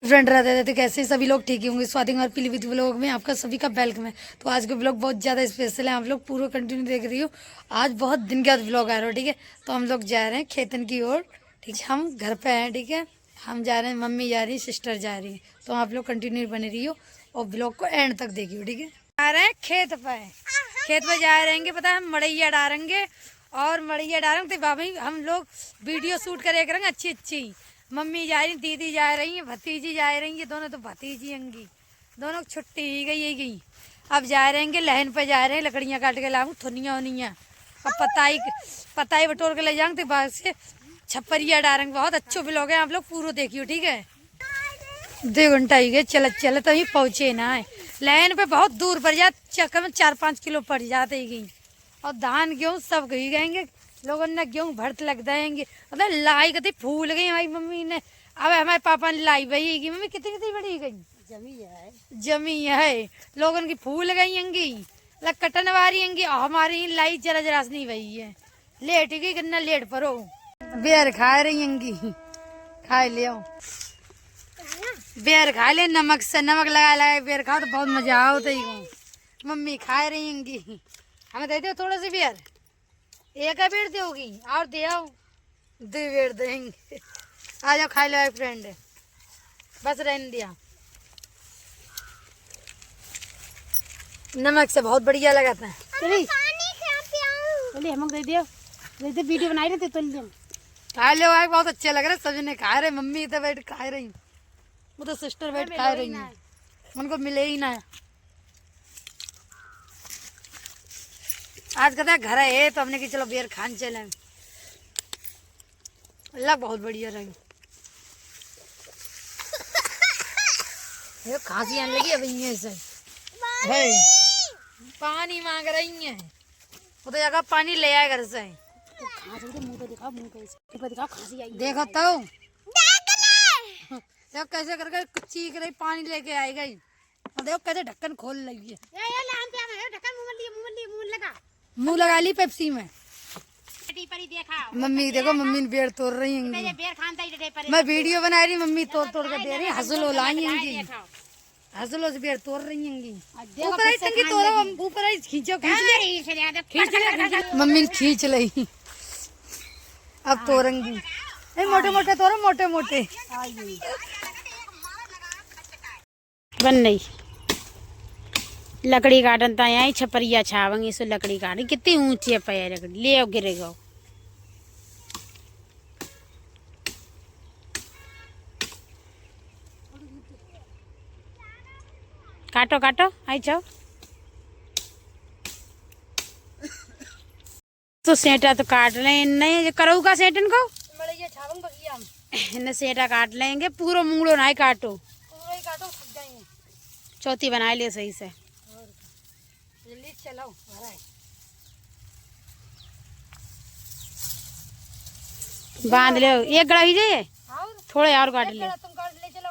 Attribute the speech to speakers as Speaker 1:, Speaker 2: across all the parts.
Speaker 1: Friend रहते थे तो कैसे सभी लोग ठीक ही होंगे। स्वाति और पीलीभीत व्लॉग में आपका सभी का वेलकम है। तो आज का व्लॉग बहुत ज़्यादा स्पेशल है, आप लोग पूरा कंटिन्यू देख रही हो। आज बहुत दिन के बाद व्लॉग आ रहा हो, ठीक है। तो हम लोग जा रहे हैं खेतन की ओर, ठीक है। हम घर पे हैं, ठीक है। हम जा रहे हैं, मम्मी जा रही है, सिस्टर जा रही है। तो आप लोग कंटिन्यू बने रही हो और व्लॉग को एंड तक देखियो, ठीक है। जा रहे हैं खेत पे, खेत पे जा रहेंगे, पता है हम मड़ैया डालेंगे और मड़ैया डालेंगे तो भाभी हम लोग वीडियो शूट करेंगे अच्छी अच्छी। मम्मी जा रही, दीदी जा रही है, भतीजी जा रही है, दोनों तो भतीजी होंगी, दोनों की छुट्टी ही गई। अब जा रहेंगे लहन पे, जा रहे हैं लकड़ियाँ काट के लाऊंगी, थुनिया उनिया अब पताई बटोर के ले जाएंगे तो बाद से छप्परिया डालेंगे। बहुत अच्छे व्लॉग है, आप लोग पूरा देखियो, ठीक है। 2 घंटा ही गए चल तो ही पहुँचे ना है। लहन पे बहुत दूर पड़ जाते, कम 4-5 किलो पड़ जाते ही गई। और धान गेहूँ सब गई गएंगे, लोगों ने गेहूँ भरत लग जाएंगे। मतलब लाई कती फूल गई हमारी मम्मी ने। अब हमारे पापा ने लाई बही मम्मी कितनी कितनी बड़ी गई, जमी है लोगों की फूल गई होंगी, कटन वारी होंगी। हमारी लाई जरा जरा से नहीं बही है, लेट गई कितना लेट परो। बेर खा रही होंगी, खा लियो बेर, खा ले नमक से, नमक लगा बेर खाओ तो बहुत मजा आओ। तो मम्मी खा रही होंगी, हमें दे दो थोड़ा सी बेर, एक बेर दोगी और दे आओ, 2 बेर देंगे। आ जाओ खा लो फ्रेंड, बस रहने दिया। नमक से बहुत बढ़िया लगा था।
Speaker 2: चलिए हम दे दियो, जैसे वीडियो बनाई रहे थे तो
Speaker 1: खा लो भाई, बहुत अच्छे लग रहे, सभी ने खा रहे। मम्मी तो बैठ खा रही, वो तो सिस्टर बैठ खा रही है, उनको मिले ही ना। आज कहता है घर है तो हमने कि चलो बेर खान चले। अल्लाह बहुत बढ़िया रही। ये खांसी आने लगी अब से है, पानी मांग रही है, वो तो जगह पानी ले आए घर से। देखो तो कैसे करके चीख रही, पानी लेके आई गई और देखो कैसे ढक्कन खोल रही है। मुंह लगा ली पेप्सी में। मम्मी देखो, मम्मी ने बेर तोड़ रही है, मैं वीडियो बना रही, मम्मी तोड़ तोड़ के दे रही। हंसलो लाई हंसलो से बेर तोड़ रही है। ऊपर आई टंकी तोड़ो, ऊपर आई खींचो, मम्मी ने खींच ली। अब तोड़ेंगी, मोटे मोटे तोड़ो, मोटे मोटे
Speaker 2: बन नहीं। लकड़ी काटन ता यहाँ छपरिया छावेंगे, सो लकड़ी काटी कितनी ऊंची है पैर, लकड़ी ले आओ गिरेगा। काटो काटो आई जाओ। तो सेंटा तो काट ले, नहीं करो का सेंटन को सेंटा काट लेंगे, पूरा मूड़ो नहीं काटो, चौथी बना लियो सही से।
Speaker 1: जल्दी चलाओ,
Speaker 2: बांध ले, एक गड़ा ही जाइए, थोड़े और काट ले।
Speaker 1: तुम काट ले चलो,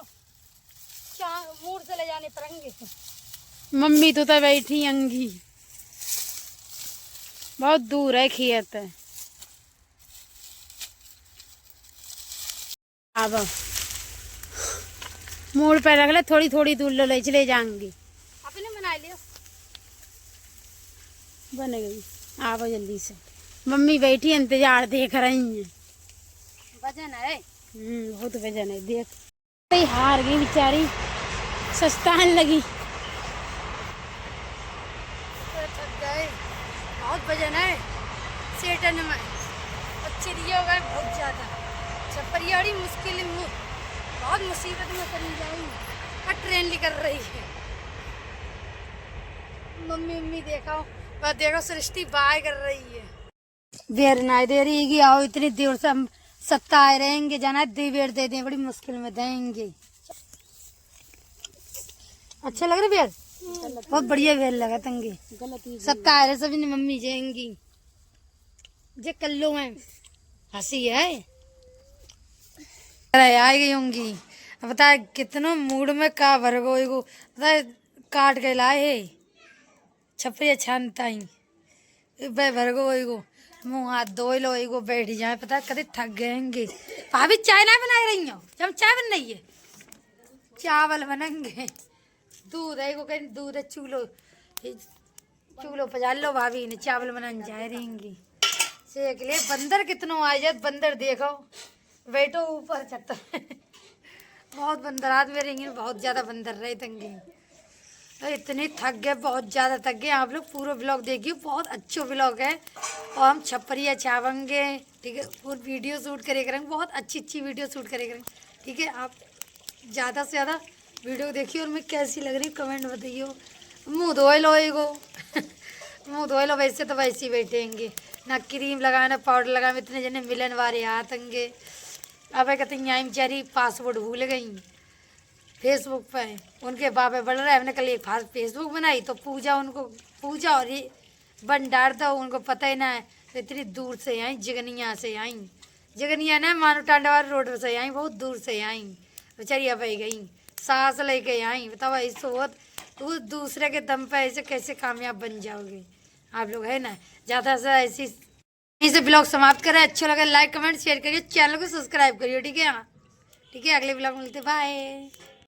Speaker 1: मूड से ले जाने पड़ेंगे।
Speaker 2: मम्मी तो बैठी अंगी, बहुत दूर है खेत। अब मोड़ पे रख ले, थोड़ी थोड़ी दूर ले चले जाएंगे।
Speaker 1: आपने बना लियो,
Speaker 2: बन गई। आओ जल्दी से, मम्मी बैठी इंतजार देख रही हैं।
Speaker 1: वजन है,
Speaker 2: बहुत वजन है, देख हार गई बेचारी, सस्तान लगी।
Speaker 1: थक गए, बहुत वजन है सेटन में, चिड़िया हो गए बहुत ज्यादा। छपरिया बड़ी मुश्किल, बहुत मुसीबत में करी जाएगी, और ट्रेन निकल रही है। मम्मी देखो, बस देखो सृष्टि बाय कर रही है। बेर नहीं दे रही है, आओ इतनी देर से हम सत्ता आए रहेंगे, जाना है 2 बेर दे दें, बड़ी मुश्किल में देंगे। अच्छा लग रहा बेर, बहुत बढ़िया बेर लगा तंगे, सत्ता आ रहे सभी ने, मम्मी जाएंगी जे कल्लो में हंसी है आई गई होंगी। बता कितनो मूड में का भरगो एगो बता काट के लाए छपरिया छानता ही भरगो एगो मुँह हाथ धो लो, एगो बैठ जाए, पता कदे थक गएंगे। भाभी चाय ना बना रही हो, जब चाय बन रही है चावल बनेंगे। दूध है, को कहीं दूध है, चूल्हो पजाल लो भाभी ने, चावल बनाने जा रहेंगी। सेक ले। बंदर कितनों आ जाए, बंदर देखो बैठो ऊपर छत पे। बहुत बंदर आज मेरे रहेंगे, बहुत ज्यादा बंदर रहे तंगे। तो इतने थक गए, बहुत ज्यादा थक गए। आप लोग पूरा ब्लॉग देखिए, बहुत अच्छा ब्लॉग है। और हम छपरिया चावेंगे, ठीक है, पूरी वीडियो शूट करे करेंगे, बहुत अच्छी अच्छी वीडियो शूट करे करेंगे, ठीक है। आप ज़्यादा से ज़्यादा वीडियो देखिए और मैं कैसी लग रही कमेंट बताइए। मुँह धोए लो एगो। मुँह धोए लो, वैसे तो वैसे ही बैठेंगे, ना क्रीम लगाए ना पाउडर लगाए। इतने जने मिलन वाले आतंगे। अब कहते यहाँ बेचारी पासवर्ड भूल गई फेसबुक पे। उनके बाबे बढ़ रहा है, हमने कल एक फेसबुक बनाई तो पूजा और ये भंडार था, उनको पता ही ना है। तो इतनी दूर से आई, जगनिया से आई, जगनिया ना मानो टांडा रोड से आई, बहुत दूर से आई। बेचारी अब गई, सांस लेके आई। बताओ ऐसे होत तो दूसरे के दम पे ऐसे कैसे कामयाब बन जाओगे आप लोग, है ना। ज़्यादा से ऐसी इसे ब्लॉग समाप्त करें। अच्छा लगे लाइक कमेंट शेयर करिए, चैनल को सब्सक्राइब करिए, ठीक है। हाँ ठीक है, अगले ब्लॉग मिलते, बाय।